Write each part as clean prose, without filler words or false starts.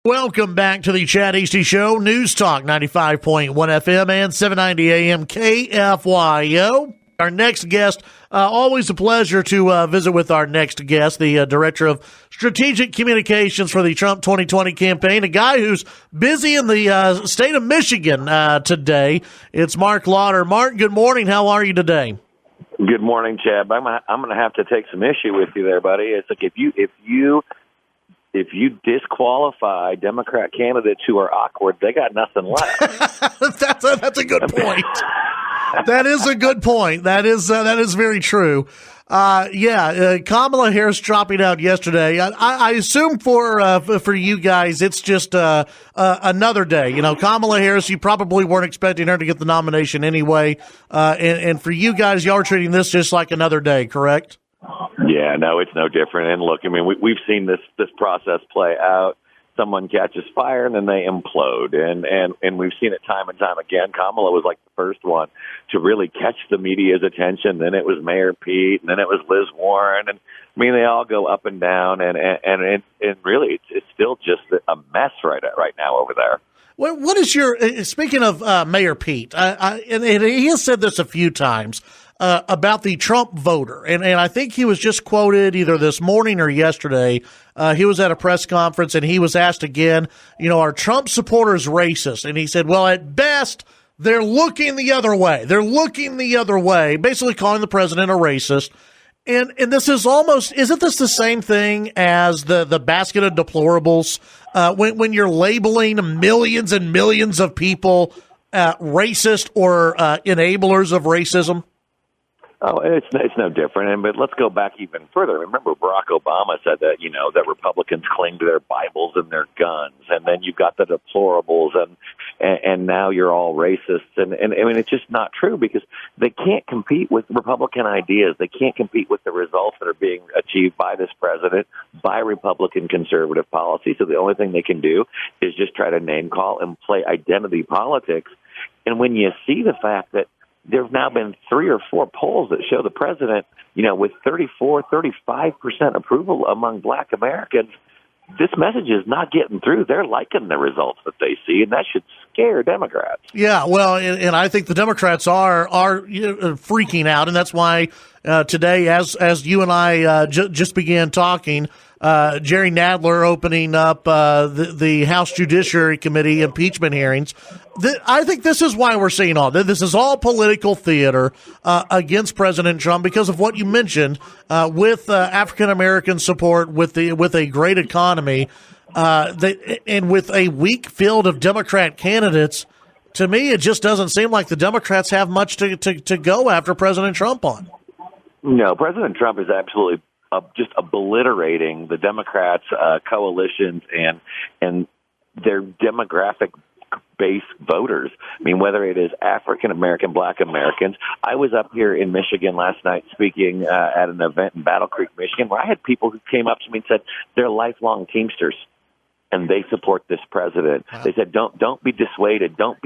Welcome back to the Chad Hasty Show, News Talk 95.1 FM and 790 AM KFYO. Our next guest, always a pleasure to visit with our next guest, the Director of Strategic Communications for the Trump 2020 campaign, a guy who's busy in the state of Michigan today. It's Marc Lotter. Marc, good morning. How are you today? Good morning, Chad. I'm going to have to take some issue with you there, buddy. It's like if you disqualify Democrat candidates who are awkward, they got nothing left. That's a good point. That is a good point. That is very true. Kamala Harris dropping out yesterday. I assume for you guys, it's just another day. You know, Kamala Harris, you probably weren't expecting her to get the nomination anyway. And for you guys, y'all are treating this just like another day, correct? Yeah, no, it's no different. And look, I mean, we've seen this process play out. Someone catches fire and then they implode. And we've seen it time and time again. Kamala was like the first one to really catch the media's attention. Then it was Mayor Pete, and then it was Liz Warren. And I mean, they all go up and down. And really, it's still just a mess right now over there. What is your, speaking of Mayor Pete, and he has said this a few times, about the Trump voter. And I think he was just quoted either this morning or yesterday. He was at a press conference and he was asked again, you know, are Trump supporters racist? And he said, well, at best, they're looking the other way. They're looking the other way, basically calling the president a racist. And this is almost, isn't this the same thing as the basket of deplorables? When you're labeling millions and millions of people racist or enablers of racism? Oh, it's no different. But let's go back even further. Remember, Barack Obama said that, you know, that Republicans cling to their Bibles and their guns, and then you've got the deplorables, and now you're all racists. And I mean, it's just not true because they can't compete with Republican ideas. They can't compete with the results that are being achieved by this president, by Republican conservative policy. So the only thing they can do is just try to name call and play identity politics. And when you see the fact that there have now been 3 or 4 polls that show the president, you know, with 35% approval among Black Americans, this message is not getting through. They're liking the results that they see, and that should scare Democrats. Yeah, well, and I think the Democrats are freaking out, and that's why today, as you and I just began talking, Jerry Nadler opening up the House Judiciary Committee impeachment hearings. I think this is why we're seeing all this. This is all political theater against President Trump because of what you mentioned with African American support, with a great economy, and with a weak field of Democrat candidates. To me, it just doesn't seem like the Democrats have much to go after President Trump on. No, President Trump is absolutely just obliterating the Democrats' coalitions and their demographic base voters. I mean, whether it is African American, Black Americans. I was up here in Michigan last night speaking at an event in Battle Creek, Michigan, where I had people who came up to me and said they're lifelong Teamsters and they support this president. Wow. They said, don't be dissuaded. Don't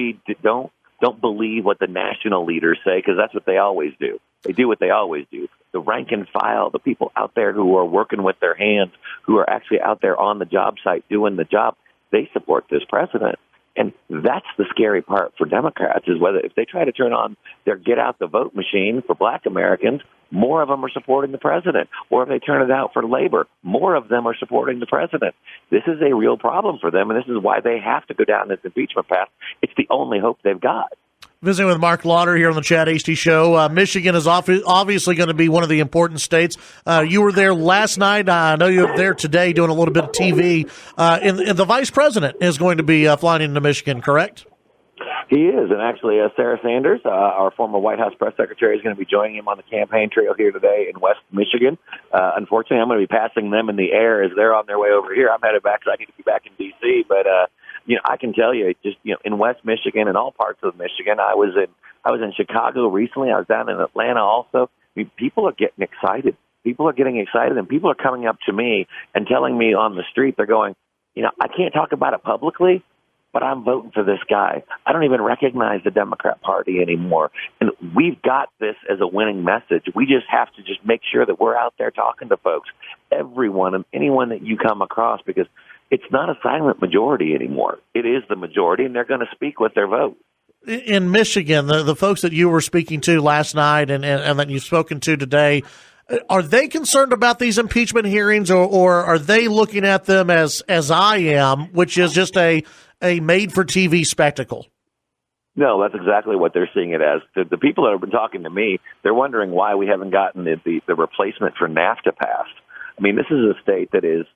believe what the national leaders say, because that's what they always do. They do what they always do. The rank and file, the people out there who are working with their hands, who are actually out there on the job site doing the job, they support this president. And that's the scary part for Democrats, is whether if they try to turn on their get out the vote machine for Black Americans, more of them are supporting the president. Or if they turn it out for labor, more of them are supporting the president. This is a real problem for them, and this is why they have to go down this impeachment path. It's the only hope they've got. Visiting with Marc Lotter here on the Chad Hasty Show. Michigan is obviously going to be one of the important states. You were there last night. I know you're there today doing a little bit of TV. And the vice president is going to be flying into Michigan, correct? He is, and actually Sarah Sanders, our former White House press secretary, is going to be joining him on the campaign trail here today in West Michigan. Unfortunately, I'm going to be passing them in the air as they're on their way over here. I'm headed back, so I need to be back in D.C., but I can tell you, just in West Michigan and all parts of Michigan. I was in Chicago recently. I was down in Atlanta also. I mean, people are getting excited. People are getting excited, and people are coming up to me and telling me on the street, they're going, I can't talk about it publicly, but I'm voting for this guy. I don't even recognize the Democrat Party anymore. And we've got this as a winning message. We just have to just make sure that we're out there talking to folks, everyone and anyone that you come across, because it's not a silent majority anymore. It is the majority, and they're going to speak with their vote. In Michigan, the folks that you were speaking to last night and that you've spoken to today, are they concerned about these impeachment hearings, or are they looking at them as I am, which is just a made-for-TV spectacle? No, that's exactly what they're seeing it as. The people that have been talking to me, they're wondering why we haven't gotten the replacement for NAFTA passed. I mean, this is a state that is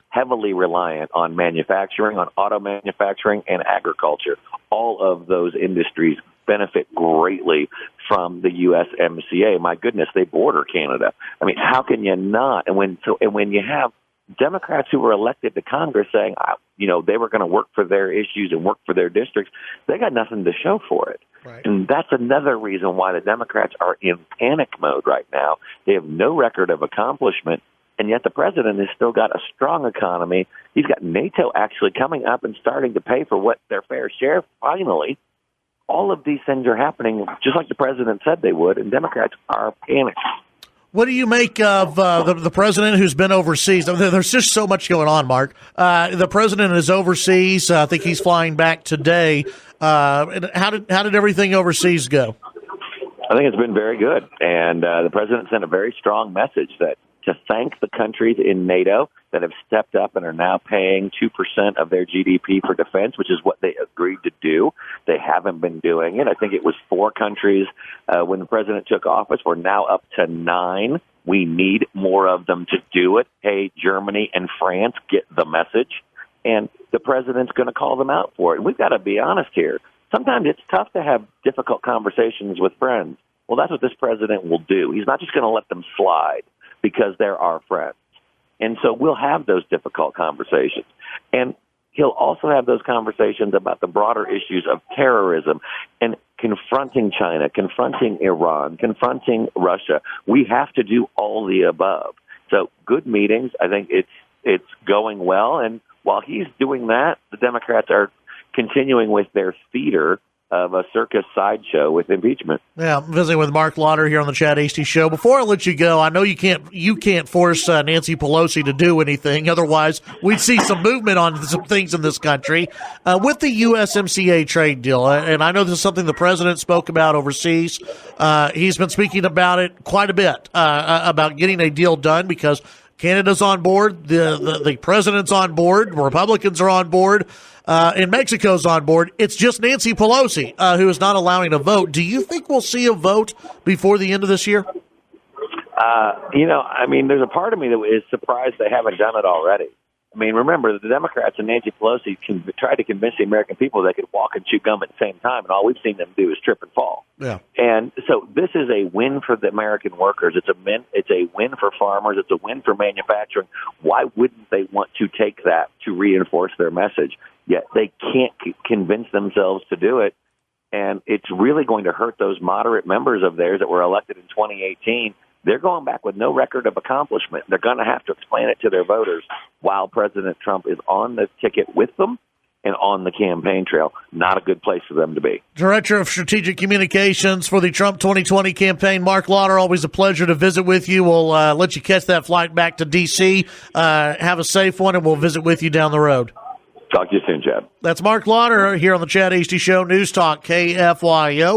heavily reliant on manufacturing, on auto manufacturing, and agriculture. All of those industries benefit greatly from the USMCA. My goodness, they border Canada. I mean, how can you not? And when you have Democrats who were elected to Congress saying, they were going to work for their issues and work for their districts, they got nothing to show for it. Right. And that's another reason why the Democrats are in panic mode right now. They have no record of accomplishment, and yet the president has still got a strong economy. He's got NATO actually coming up and starting to pay for what their fair share finally. All of these things are happening just like the president said they would, and Democrats are panicked. What do you make of the president who's been overseas? There's just so much going on, Mark. The president is overseas. I think he's flying back today. How did everything overseas go? I think it's been very good, and the president sent a very strong message to thank the countries in NATO that have stepped up and are now paying 2% of their GDP for defense, which is what they agreed to do. They haven't been doing it. I think it was 4 countries when the president took office. We're now up to 9. We need more of them to do it. Hey, Germany and France, get the message. And the president's going to call them out for it. And we've got to be honest here. Sometimes it's tough to have difficult conversations with friends. Well, that's what this president will do. He's not just going to let them slide because they're our friends. And so we'll have those difficult conversations. And he'll also have those conversations about the broader issues of terrorism and confronting China, confronting Iran, confronting Russia. We have to do all the above. So good meetings. I think it's going well. And while he's doing that, the Democrats are continuing with their theater of a circus sideshow with impeachment. Yeah, I'm visiting with Marc Lotter here on the Chad Hasty Show. Before I let you go, I know you can't force Nancy Pelosi to do anything. Otherwise, we'd see some movement on some things in this country. With the USMCA trade deal, and I know this is something the president spoke about overseas. He's been speaking about it quite a bit, about getting a deal done because Canada's on board, the president's on board, Republicans are on board, and Mexico's on board. It's just Nancy Pelosi who is not allowing a vote. Do you think we'll see a vote before the end of this year? There's a part of me that is surprised they haven't done it already. I mean, remember, the Democrats and Nancy Pelosi tried to convince the American people they could walk and chew gum at the same time, and all we've seen them do is trip and fall. Yeah. And so this is a win for the American workers. It's a win for farmers. It's a win for manufacturing. Why wouldn't they want to take that to reinforce their message? Yet they can't convince themselves to do it, and it's really going to hurt those moderate members of theirs that were elected in 2018. They're going back with no record of accomplishment. They're going to have to explain it to their voters while President Trump is on the ticket with them and on the campaign trail. Not a good place for them to be. Director of Strategic Communications for the Trump 2020 campaign, Marc Lotter, always a pleasure to visit with you. We'll let you catch that flight back to D.C. Have a safe one, and we'll visit with you down the road. Talk to you soon, Chad. That's Marc Lotter here on the Chad Hasty Show, News Talk KFYO.